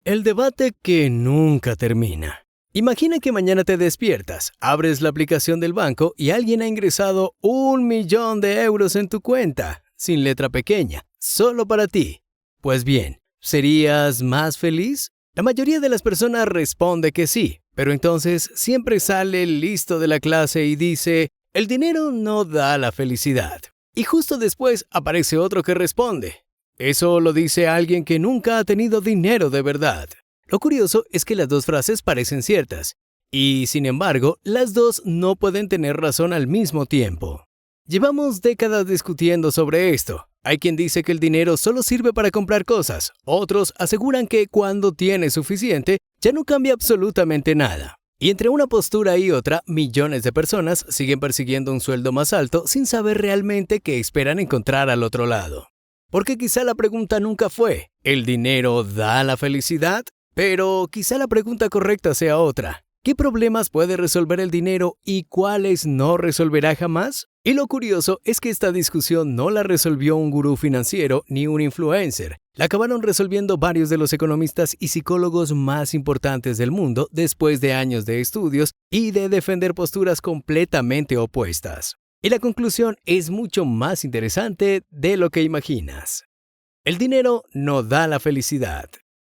El debate que nunca termina. Imagina que mañana te despiertas, abres la aplicación del banco y alguien ha ingresado 1.000.000 de euros en tu cuenta, sin letra pequeña, solo para ti. Pues bien, ¿serías más feliz? La mayoría de las personas responde que sí, pero entonces siempre sale el listo de la clase y dice, el dinero no da la felicidad. Y justo después aparece otro que responde, eso lo dice alguien que nunca ha tenido dinero de verdad. Lo curioso es que las dos frases parecen ciertas, y sin embargo, las dos no pueden tener razón al mismo tiempo. Llevamos décadas discutiendo sobre esto. Hay quien dice que el dinero solo sirve para comprar cosas, otros aseguran que cuando tienes suficiente, ya no cambia absolutamente nada. Y entre una postura y otra, millones de personas siguen persiguiendo un sueldo más alto sin saber realmente qué esperan encontrar al otro lado. Porque quizá la pregunta nunca fue, ¿el dinero da la felicidad? Pero quizá la pregunta correcta sea otra. ¿Qué problemas puede resolver el dinero y cuáles no resolverá jamás? Y lo curioso es que esta discusión no la resolvió un gurú financiero ni un influencer. La acabaron resolviendo varios de los economistas y psicólogos más importantes del mundo después de años de estudios y de defender posturas completamente opuestas. Y la conclusión es mucho más interesante de lo que imaginas. El dinero no da la felicidad.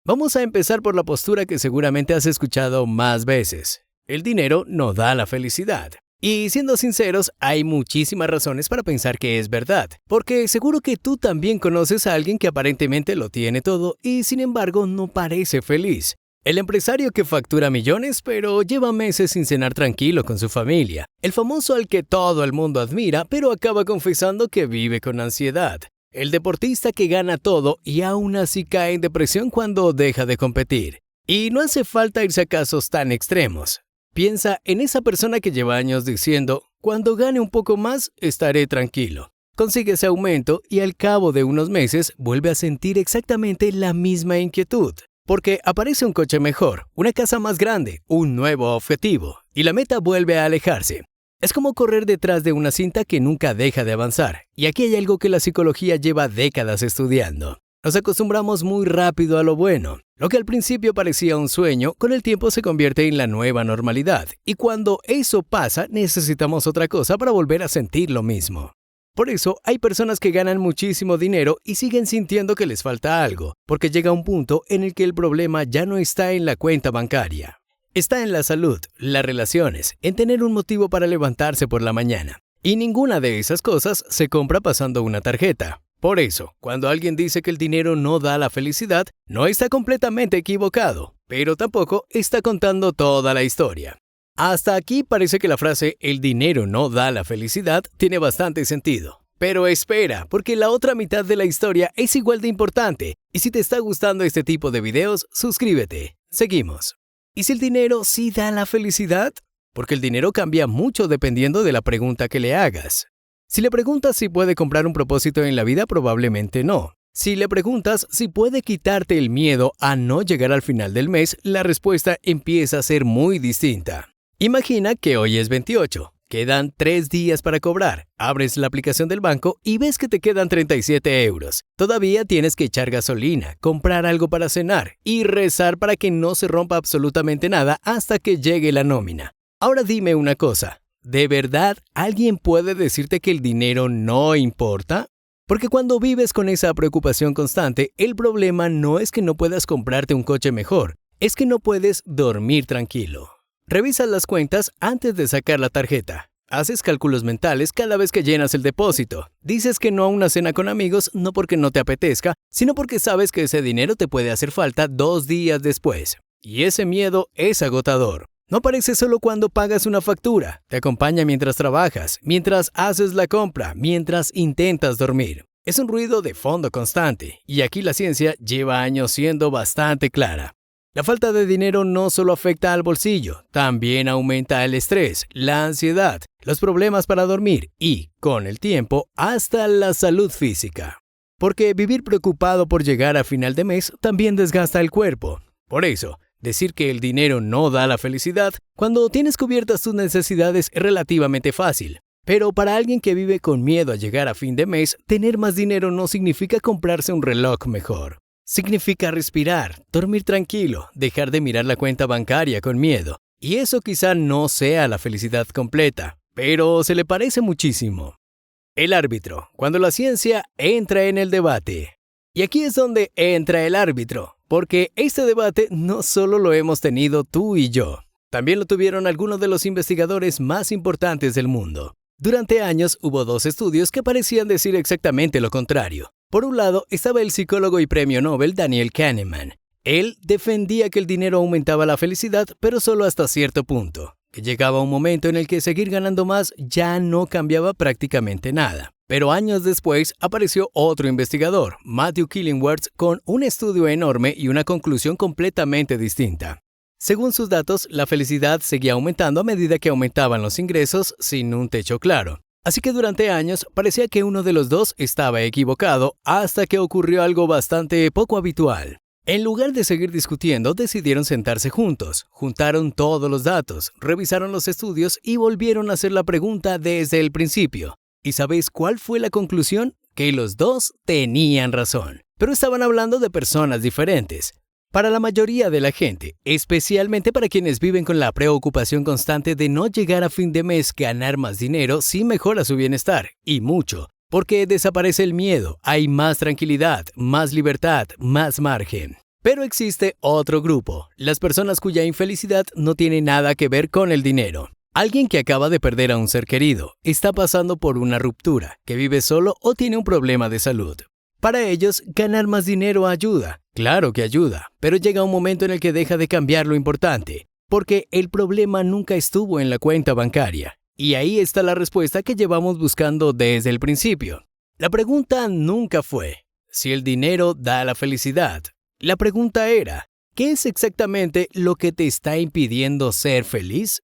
Vamos a empezar por la postura que seguramente has escuchado más veces. El dinero no da la felicidad. Y siendo sinceros, hay muchísimas razones para pensar que es verdad, porque seguro que tú también conoces a alguien que aparentemente lo tiene todo y sin embargo no parece feliz. El empresario que factura millones pero lleva meses sin cenar tranquilo con su familia. El famoso al que todo el mundo admira pero acaba confesando que vive con ansiedad. El deportista que gana todo y aún así cae en depresión cuando deja de competir. Y no hace falta irse a casos tan extremos. Piensa en esa persona que lleva años diciendo, cuando gane un poco más, estaré tranquilo. Consigue ese aumento y al cabo de unos meses vuelve a sentir exactamente la misma inquietud. Porque aparece un coche mejor, una casa más grande, un nuevo objetivo, y la meta vuelve a alejarse. Es como correr detrás de una cinta que nunca deja de avanzar, y aquí hay algo que la psicología lleva décadas estudiando. Nos acostumbramos muy rápido a lo bueno. Lo que al principio parecía un sueño, con el tiempo se convierte en la nueva normalidad, y cuando eso pasa, necesitamos otra cosa para volver a sentir lo mismo. Por eso, hay personas que ganan muchísimo dinero y siguen sintiendo que les falta algo, porque llega un punto en el que el problema ya no está en la cuenta bancaria. Está en la salud, las relaciones, en tener un motivo para levantarse por la mañana. Y ninguna de esas cosas se compra pasando una tarjeta. Por eso, cuando alguien dice que el dinero no da la felicidad, no está completamente equivocado, pero tampoco está contando toda la historia. Hasta aquí parece que la frase "el dinero no da la felicidad" tiene bastante sentido. Pero espera, porque la otra mitad de la historia es igual de importante. Y si te está gustando este tipo de videos, suscríbete. Seguimos. ¿Y si el dinero sí da la felicidad? Porque el dinero cambia mucho dependiendo de la pregunta que le hagas. Si le preguntas si puede comprar un propósito en la vida, probablemente no. Si le preguntas si puede quitarte el miedo a no llegar al final del mes, la respuesta empieza a ser muy distinta. Imagina que hoy es 28. Quedan 3 días para cobrar. Abres la aplicación del banco y ves que te quedan 37 euros. Todavía tienes que echar gasolina, comprar algo para cenar y rezar para que no se rompa absolutamente nada hasta que llegue la nómina. Ahora dime una cosa. ¿De verdad alguien puede decirte que el dinero no importa? Porque cuando vives con esa preocupación constante, el problema no es que no puedas comprarte un coche mejor, es que no puedes dormir tranquilo. Revisas las cuentas antes de sacar la tarjeta. Haces cálculos mentales cada vez que llenas el depósito. Dices que no a una cena con amigos no porque no te apetezca, sino porque sabes que ese dinero te puede hacer falta 2 días después. Y ese miedo es agotador. No aparece solo cuando pagas una factura. Te acompaña mientras trabajas, mientras haces la compra, mientras intentas dormir. Es un ruido de fondo constante. Y aquí la ciencia lleva años siendo bastante clara. La falta de dinero no solo afecta al bolsillo, también aumenta el estrés, la ansiedad, los problemas para dormir y, con el tiempo, hasta la salud física. Porque vivir preocupado por llegar a final de mes también desgasta el cuerpo. Por eso, decir que el dinero no da la felicidad, cuando tienes cubiertas tus necesidades es relativamente fácil. Pero para alguien que vive con miedo a llegar a fin de mes, tener más dinero no significa comprarse un reloj mejor. Significa respirar, dormir tranquilo, dejar de mirar la cuenta bancaria con miedo. Y eso quizá no sea la felicidad completa, pero se le parece muchísimo. El árbitro, cuando la ciencia entra en el debate. Y aquí es donde entra el árbitro, porque este debate no solo lo hemos tenido tú y yo, también lo tuvieron algunos de los investigadores más importantes del mundo. Durante años hubo dos estudios que parecían decir exactamente lo contrario. Por un lado estaba el psicólogo y premio Nobel Daniel Kahneman. Él defendía que el dinero aumentaba la felicidad, pero solo hasta cierto punto, que llegaba un momento en el que seguir ganando más ya no cambiaba prácticamente nada. Pero años después apareció otro investigador, Matthew Killingworth, con un estudio enorme y una conclusión completamente distinta. Según sus datos, la felicidad seguía aumentando a medida que aumentaban los ingresos sin un techo claro. Así que durante años parecía que uno de los dos estaba equivocado hasta que ocurrió algo bastante poco habitual. En lugar de seguir discutiendo, decidieron sentarse juntos, juntaron todos los datos, revisaron los estudios y volvieron a hacer la pregunta desde el principio. ¿Y sabéis cuál fue la conclusión? Que los dos tenían razón, pero estaban hablando de personas diferentes. Para la mayoría de la gente, especialmente para quienes viven con la preocupación constante de no llegar a fin de mes, ganar más dinero sí mejora su bienestar, y mucho, porque desaparece el miedo, hay más tranquilidad, más libertad, más margen. Pero existe otro grupo, las personas cuya infelicidad no tiene nada que ver con el dinero. Alguien que acaba de perder a un ser querido, está pasando por una ruptura, que vive solo o tiene un problema de salud. Para ellos, ganar más dinero ayuda. Claro que ayuda, pero llega un momento en el que deja de cambiar lo importante, porque el problema nunca estuvo en la cuenta bancaria. Y ahí está la respuesta que llevamos buscando desde el principio. La pregunta nunca fue si el dinero da la felicidad. La pregunta era, ¿qué es exactamente lo que te está impidiendo ser feliz?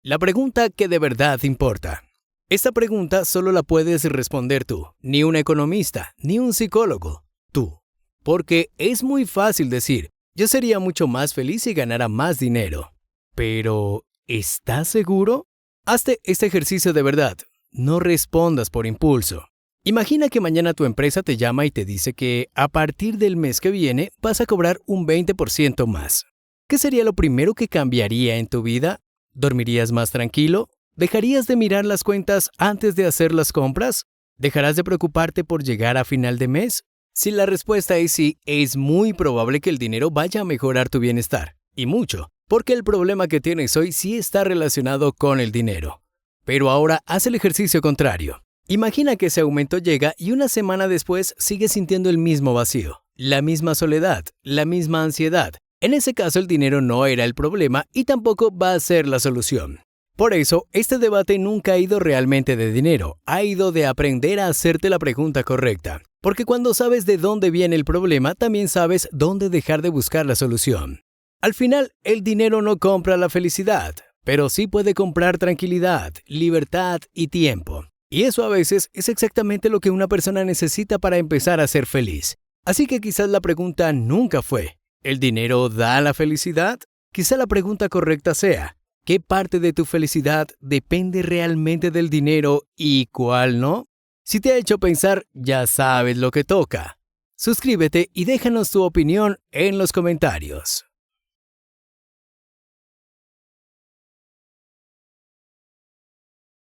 La pregunta que de verdad importa. Esta pregunta solo la puedes responder tú, ni un economista, ni un psicólogo, tú. Porque es muy fácil decir, yo sería mucho más feliz si ganara más dinero. Pero, ¿estás seguro? Hazte este ejercicio de verdad. No respondas por impulso. Imagina que mañana tu empresa te llama y te dice que a partir del mes que viene vas a cobrar un 20% más. ¿Qué sería lo primero que cambiaría en tu vida? ¿Dormirías más tranquilo? ¿Dejarías de mirar las cuentas antes de hacer las compras? ¿Dejarás de preocuparte por llegar a final de mes? Si la respuesta es sí, es muy probable que el dinero vaya a mejorar tu bienestar. Y mucho, porque el problema que tienes hoy sí está relacionado con el dinero. Pero ahora haz el ejercicio contrario. Imagina que ese aumento llega y una semana después sigues sintiendo el mismo vacío, la misma soledad, la misma ansiedad. En ese caso el dinero no era el problema y tampoco va a ser la solución. Por eso, este debate nunca ha ido realmente de dinero, ha ido de aprender a hacerte la pregunta correcta. Porque cuando sabes de dónde viene el problema, también sabes dónde dejar de buscar la solución. Al final, el dinero no compra la felicidad, pero sí puede comprar tranquilidad, libertad y tiempo. Y eso a veces es exactamente lo que una persona necesita para empezar a ser feliz. Así que quizás la pregunta nunca fue, ¿el dinero da la felicidad? Quizá la pregunta correcta sea, ¿qué parte de tu felicidad depende realmente del dinero y cuál no? Si te ha hecho pensar, ya sabes lo que toca. Suscríbete y déjanos tu opinión en los comentarios.